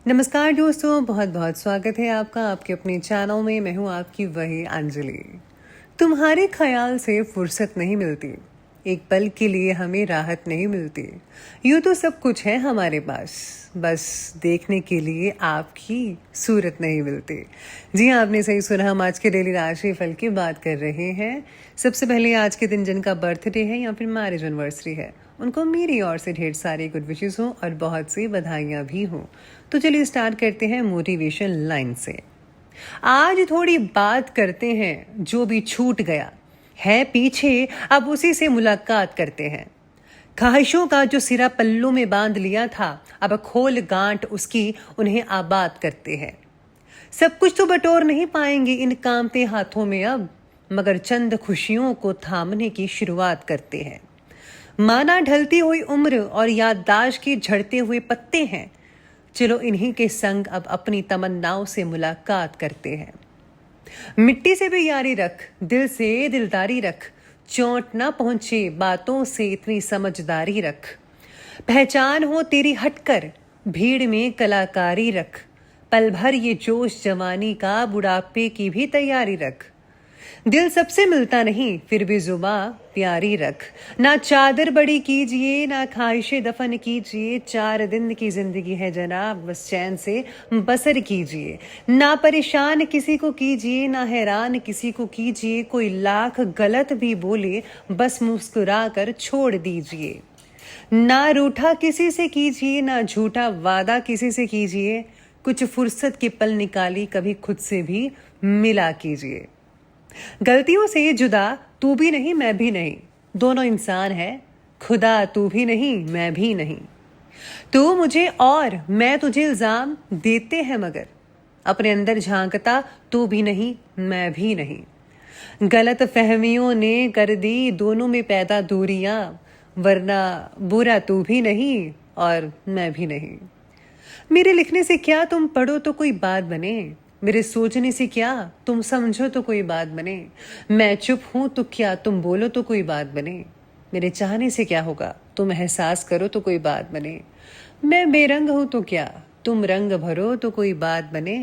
नमस्कार दोस्तों, बहुत बहुत स्वागत है आपका आपके अपने चैनल में। मैं हूँ आपकी वही अंजलि। तुम्हारे ख्याल से फुर्सत नहीं मिलती, एक पल के लिए हमें राहत नहीं मिलती। यूँ तो सब कुछ है हमारे पास, बस देखने के लिए आपकी सूरत नहीं मिलती। जी हाँ, आपने सही सुना। हम आज के डेली राशि फल की बात कर रहे हैं। सबसे पहले आज के दिन जिनका बर्थडे है या फिर मैरिज एनिवर्सरी है, उनको मेरी ओर से ढेर सारी गुड विशेस हों और बहुत सी बधाइयाँ भी हों। तो चलिए स्टार्ट करते हैं मोटिवेशन लाइन से। आज थोड़ी बात करते हैं, जो भी छूट गया है पीछे अब उसी से मुलाकात करते हैं। ख्वाहिशों का जो सिरा पल्लों में बांध लिया था, अब खोल गांठ उसकी उन्हें आबाद करते हैं। सब कुछ तो बटोर नहीं पाएंगे इन कांपते हाथों में अब, मगर चंद खुशियों को थामने की शुरुआत करते हैं। माना ढलती हुई उम्र और याददाश्त के झड़ते हुए पत्ते हैं, चलो इन्हीं के संग अब अपनी तमन्नाओं से मुलाकात करते हैं। मिट्टी से भी यारी रख, दिल से दिलदारी रख, चोट ना पहुंचे बातों से इतनी समझदारी रख। पहचान हो तेरी हटकर, भीड़ में कलाकारी रख। पल भर ये जोश जवानी का, बुढ़ापे की भी तैयारी रख। दिल सबसे मिलता नहीं, फिर भी जुबां प्यारी रख। ना चादर बड़ी कीजिए, ना ख्वाहिशें दफन कीजिए। 4 दिन की जिंदगी है जनाब, बस चैन से बसर कीजिए। ना परेशान किसी को कीजिए, ना हैरान किसी को कीजिए। कोई लाख गलत भी बोले, बस मुस्कुरा कर छोड़ दीजिए। ना रूठा किसी से कीजिए, ना झूठा वादा किसी से कीजिए। कुछ फुर्सत के पल निकाली, कभी खुद से भी मिला कीजिए। गलतियों से जुदा तू भी नहीं मैं भी नहीं, दोनों इंसान है। खुदा तू भी नहीं मैं भी नहीं। तू मुझे और मैं तुझे इल्जाम देते हैं, मगर अपने अंदर झांकता तू भी नहीं मैं भी नहीं। गलत फहमियों ने कर दी दोनों में पैदा दूरियां, वरना बुरा तू भी नहीं और मैं भी नहीं। मेरे लिखने से क्या तुम पढ़ो तो कोई बात बने, मेरे सोचने से क्या तुम समझो तो कोई बात बने। मैं चुप हूं तो क्या तुम बोलो तो कोई बात बने। मेरे चाहने से क्या होगा, तुम एहसास करो तो कोई बात बने। मैं बेरंग हूं तो क्या तुम रंग भरो तो कोई बात बने।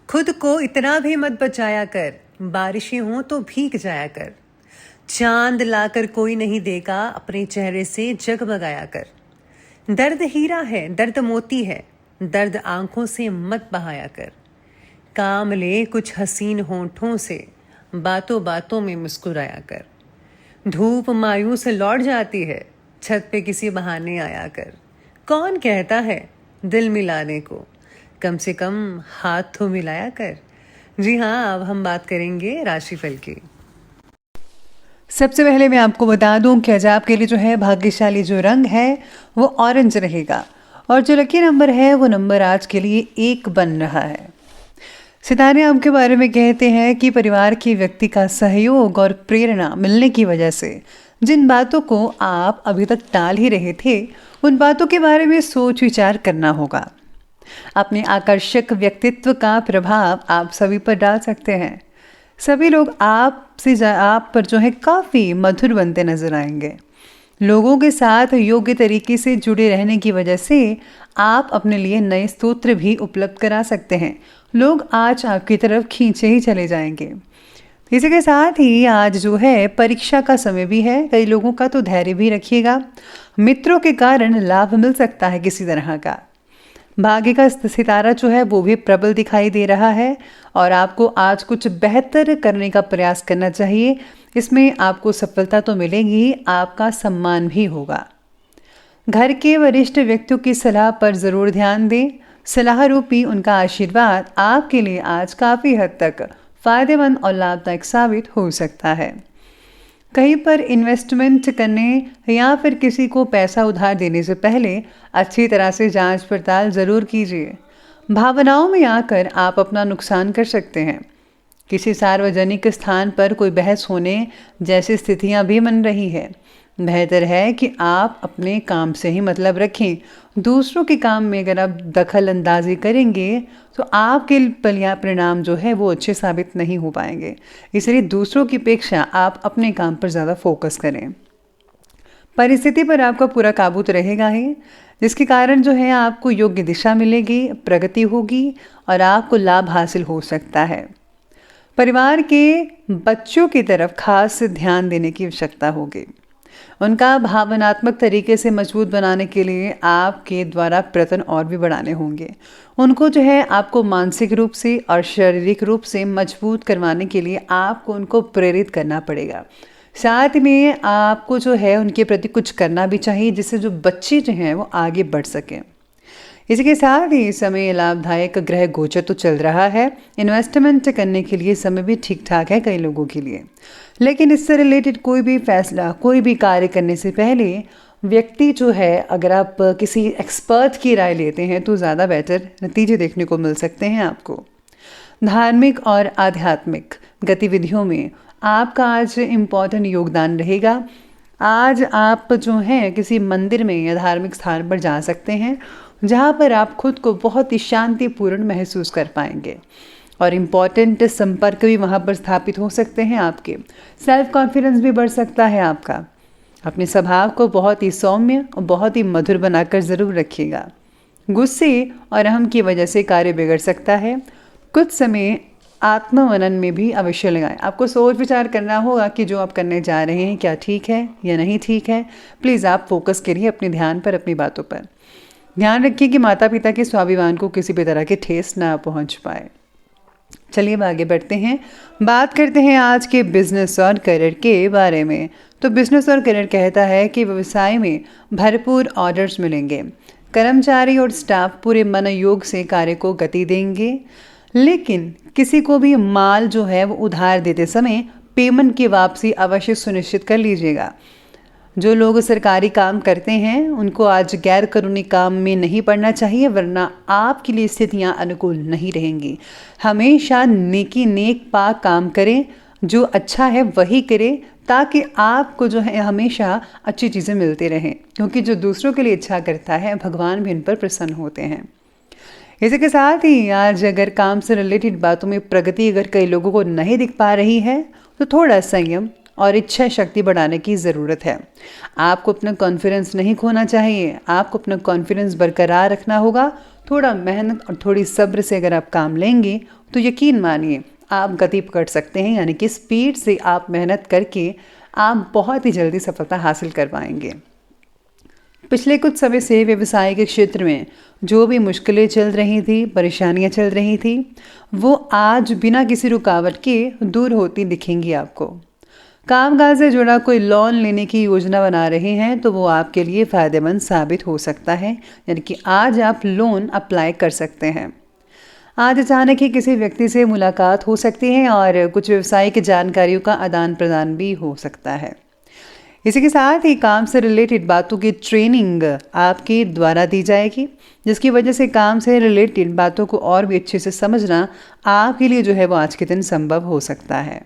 खुद को इतना भी मत बचाया कर, बारिशें हों तो भीग जाया कर। चांद लाकर कोई नहीं देगा, अपने चेहरे से जगमगाया कर। दर्द हीरा है, दर्द मोती है, दर्द आंखों से मत बहाया कर। काम ले कुछ हसीन होठों से, बातों बातों में मुस्कुराया कर। धूप मायूस लौट जाती है, छत पे किसी बहाने आया कर। कौन कहता है दिल मिलाने को, कम से कम हाथ तो मिलाया कर। जी हाँ, अब हम बात करेंगे राशिफल की। सबसे पहले मैं आपको बता दूं कि आज आपके लिए जो है भाग्यशाली जो रंग है वो ऑरेंज रहेगा, और जो लकी नंबर है वो नंबर आज के लिए 1 बन रहा है। सितारे आपके बारे में कहते हैं कि परिवार के व्यक्ति का सहयोग और प्रेरणा मिलने की वजह से जिन बातों को आप अभी तक टाल ही रहे थे, उन बातों के बारे में सोच विचार करना होगा। अपने आकर्षक व्यक्तित्व का प्रभाव आप सभी पर डाल सकते हैं। सभी लोग आप पर जो है काफ़ी मधुर बनते नजर आएंगे। लोगों के साथ योग्य तरीके से जुड़े रहने की वजह से आप अपने लिए नए स्तोत्र भी उपलब्ध करा सकते हैं। लोग आज आपकी तरफ खींचे ही चले जाएंगे। इसी के साथ ही आज जो है परीक्षा का समय भी है, कई लोगों का तो धैर्य भी रखिएगा। मित्रों के कारण लाभ मिल सकता है किसी तरह का। भाग्य का सितारा जो है वो भी प्रबल दिखाई दे रहा है, और आपको आज कुछ बेहतर करने का प्रयास करना चाहिए। इसमें आपको सफलता तो मिलेगी, आपका सम्मान भी होगा। घर के वरिष्ठ व्यक्तियों की सलाह पर ज़रूर ध्यान दें। सलाह रूपी उनका आशीर्वाद आपके लिए आज काफ़ी हद तक फ़ायदेमंद और लाभदायक साबित हो सकता है। कहीं पर इन्वेस्टमेंट करने या फिर किसी को पैसा उधार देने से पहले अच्छी तरह से जांच पड़ताल ज़रूर कीजिए। भावनाओं में आकर आप अपना नुकसान कर सकते हैं। किसी सार्वजनिक स्थान पर कोई बहस होने जैसी स्थितियां भी बन रही है। बेहतर है कि आप अपने काम से ही मतलब रखें। दूसरों के काम में अगर आप दखल अंदाजी करेंगे तो आपके परिणाम जो है वो अच्छे साबित नहीं हो पाएंगे। इसलिए दूसरों की अपेक्षा आप अपने काम पर ज़्यादा फोकस करें। परिस्थिति पर आपका पूरा काबू तो रहेगा ही, जिसके कारण जो है आपको योग्य दिशा मिलेगी, प्रगति होगी और आपको लाभ हासिल हो सकता है। परिवार के बच्चों की तरफ खास ध्यान देने की आवश्यकता होगी। उनका भावनात्मक तरीके से मजबूत बनाने के लिए आपके द्वारा प्रयत्न और भी बढ़ाने होंगे। उनको जो है आपको मानसिक रूप से और शारीरिक रूप से मजबूत करवाने के लिए आपको उनको प्रेरित करना पड़ेगा। साथ में आपको जो है उनके प्रति कुछ करना भी चाहिए, जिससे जो बच्चे जो हैं वो आगे बढ़ सकें। इसी के साथ ही इस समय लाभदायक ग्रह गोचर तो चल रहा है। इन्वेस्टमेंट करने के लिए समय भी ठीक ठाक है कई लोगों के लिए, लेकिन इससे रिलेटेड कोई भी फैसला, कोई भी कार्य करने से पहले व्यक्ति जो है, अगर आप किसी एक्सपर्ट की राय लेते हैं तो ज़्यादा बेटर नतीजे देखने को मिल सकते हैं आपको। धार्मिक और आध्यात्मिक गतिविधियों में आपका आज इम्पॉर्टेंट योगदान रहेगा। आज आप जो हैं किसी मंदिर में या धार्मिक स्थान पर जा सकते हैं, जहाँ पर आप खुद को बहुत ही शांतिपूर्ण महसूस कर पाएंगे और इम्पॉर्टेंट संपर्क भी वहाँ पर स्थापित हो सकते हैं आपके। सेल्फ कॉन्फिडेंस भी बढ़ सकता है आपका। अपने स्वभाव को बहुत ही सौम्य और बहुत ही मधुर बनाकर ज़रूर रखिएगा। गुस्से और अहम की वजह से कार्य बिगड़ सकता है। कुछ समय आत्ममनन में भी अवश्य लगाएं। आपको सोच विचार करना होगा कि जो आप करने जा रहे हैं क्या ठीक है या नहीं ठीक है। प्लीज़ आप फोकस करिए अपने ध्यान पर, अपनी बातों पर। ध्यान रखिए कि माता पिता के स्वाभिमान को किसी भी तरह के ठेस ना पहुंच पाए। चलिए अब आगे बढ़ते हैं, बात करते हैं आज के बिजनेस और करियर के बारे में। तो बिजनेस और करियर कहता है कि व्यवसाय में भरपूर ऑर्डर्स मिलेंगे। कर्मचारी और स्टाफ पूरे मनोयोग से कार्य को गति देंगे, लेकिन किसी को भी माल जो है वो उधार देते समय पेमेंट की वापसी अवश्य सुनिश्चित कर लीजिएगा। जो लोग सरकारी काम करते हैं उनको आज गैर कानूनी काम में नहीं पड़ना चाहिए, वरना आपके लिए स्थितियां अनुकूल नहीं रहेंगी। हमेशा नेक पाक काम करें, जो अच्छा है वही करें, ताकि आपको जो है हमेशा अच्छी चीज़ें मिलती रहें, क्योंकि जो दूसरों के लिए अच्छा करता है भगवान भी इन पर प्रसन्न होते हैं। इसी के साथ ही आज अगर काम से रिलेटेड बातों में प्रगति अगर कई लोगों को नहीं दिख पा रही है तो थोड़ा संयम और इच्छा शक्ति बढ़ाने की ज़रूरत है। आपको अपना कॉन्फिडेंस नहीं खोना चाहिए, आपको अपना कॉन्फिडेंस बरकरार रखना होगा। थोड़ा मेहनत और थोड़ी सब्र से अगर आप काम लेंगे तो यकीन मानिए आप गति पकड़ सकते हैं, यानी कि स्पीड से आप मेहनत करके आप बहुत ही जल्दी सफलता हासिल कर पाएंगे। पिछले कुछ समय से व्यवसाय के क्षेत्र में जो भी मुश्किलें चल रही थी, परेशानियां चल रही थी, वो आज बिना किसी रुकावट के दूर होती दिखेंगी आपको। कामकाज से जुड़ा कोई लोन लेने की योजना बना रहे हैं तो वो आपके लिए फ़ायदेमंद साबित हो सकता है, यानी कि आज आप लोन अप्लाई कर सकते हैं। आज अचानक ही किसी व्यक्ति से मुलाकात हो सकती है और कुछ व्यावसायिक जानकारियों का आदान प्रदान भी हो सकता है। इसी के साथ ही काम से रिलेटेड बातों की ट्रेनिंग आपके द्वारा दी जाएगी, जिसकी वजह से काम से रिलेटेड बातों को और भी अच्छे से समझना आपके लिए जो है वो आज के दिन संभव हो सकता है।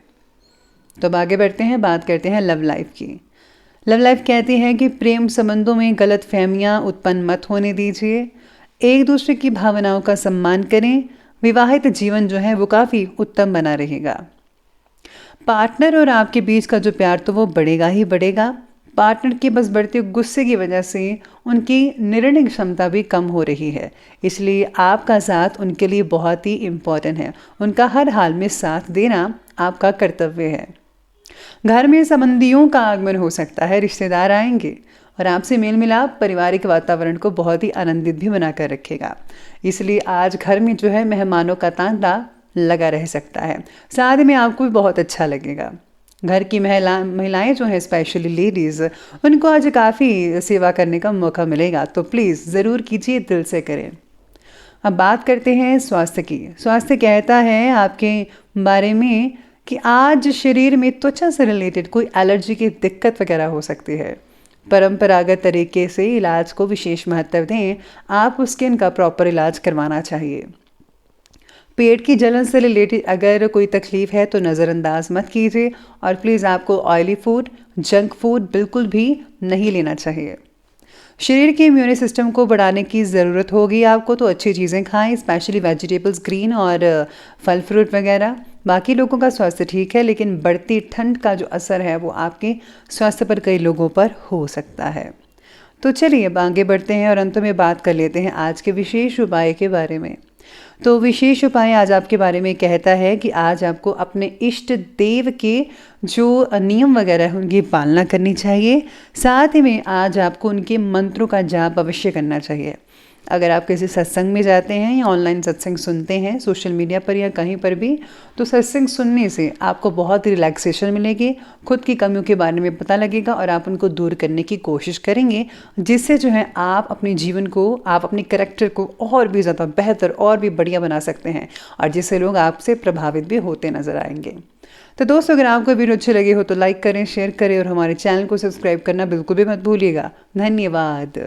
तो अब आगे बढ़ते हैं, बात करते हैं लव लाइफ की। लव लाइफ कहती है कि प्रेम संबंधों में गलत फहमियाँ उत्पन्न मत होने दीजिए, एक दूसरे की भावनाओं का सम्मान करें। विवाहित जीवन जो है वो काफ़ी उत्तम बना रहेगा। पार्टनर और आपके बीच का जो प्यार तो वो बढ़ेगा ही बढ़ेगा। पार्टनर के बस बढ़ते गुस्से की वजह से उनकी निर्णय क्षमता भी कम हो रही है, इसलिए आपका साथ उनके लिए बहुत ही इम्पोर्टेंट है। उनका हर हाल में साथ देना आपका कर्तव्य है। घर में संबंधियों का आगमन हो सकता है, रिश्तेदार आएंगे और आपसे मेल मिलाप पारिवारिक वातावरण को बहुत ही आनंदित भी बनाकर रखेगा। इसलिए आज घर में जो है मेहमानों का तांता लगा रह सकता है। साथ में आपको भी बहुत अच्छा लगेगा। घर की महिलाएं जो हैं, स्पेशली लेडीज़, उनको आज काफ़ी सेवा करने का मौका मिलेगा, तो प्लीज़ ज़रूर कीजिए, दिल से करें। अब बात करते हैं स्वास्थ्य की। स्वास्थ्य कहता है आपके बारे में कि आज शरीर में त्वचा से रिलेटेड कोई एलर्जी की दिक्कत वगैरह हो सकती है। परंपरागत तरीके से इलाज को विशेष महत्व दें, आप स्किन का प्रॉपर इलाज करवाना चाहिए। पेट की जलन से रिलेटेड अगर कोई तकलीफ है तो नज़रअंदाज मत कीजिए और प्लीज़ आपको ऑयली फूड, जंक फूड बिल्कुल भी नहीं लेना चाहिए। शरीर के इम्यून सिस्टम को बढ़ाने की ज़रूरत होगी आपको, तो अच्छी चीज़ें खाएं, स्पेशली वेजिटेबल्स, ग्रीन और फल फ्रूट वगैरह। बाकी लोगों का स्वास्थ्य ठीक है, लेकिन बढ़ती ठंड का जो असर है वो आपके स्वास्थ्य पर कई लोगों पर हो सकता है। तो चलिए अब आगे बढ़ते हैं और अंत में बात कर लेते हैं आज के विशेष उपाय के बारे में। तो विशेष उपाय आज आपके बारे में कहता है कि आज आपको अपने इष्ट देव के जो नियम वगैरह हैं उनकी पालना करनी चाहिए। साथ ही में आज आपको उनके मंत्रों का जाप अवश्य करना चाहिए। अगर आप किसी सत्संग में जाते हैं या ऑनलाइन सत्संग सुनते हैं सोशल मीडिया पर या कहीं पर भी, तो सत्संग सुनने से आपको बहुत रिलैक्सेशन मिलेगी, खुद की कमियों के बारे में पता लगेगा और आप उनको दूर करने की कोशिश करेंगे, जिससे जो है आप अपने जीवन को, आप अपने कैरेक्टर को और भी ज़्यादा बेहतर और भी बढ़िया बना सकते हैं और जिससे लोग आपसे प्रभावित भी होते नजर आएंगे। तो दोस्तों, अगर आपको वीडियो अच्छे लगे हो तो लाइक करें, शेयर करें और हमारे चैनल को सब्सक्राइब करना बिल्कुल भी मत भूलिएगा। धन्यवाद।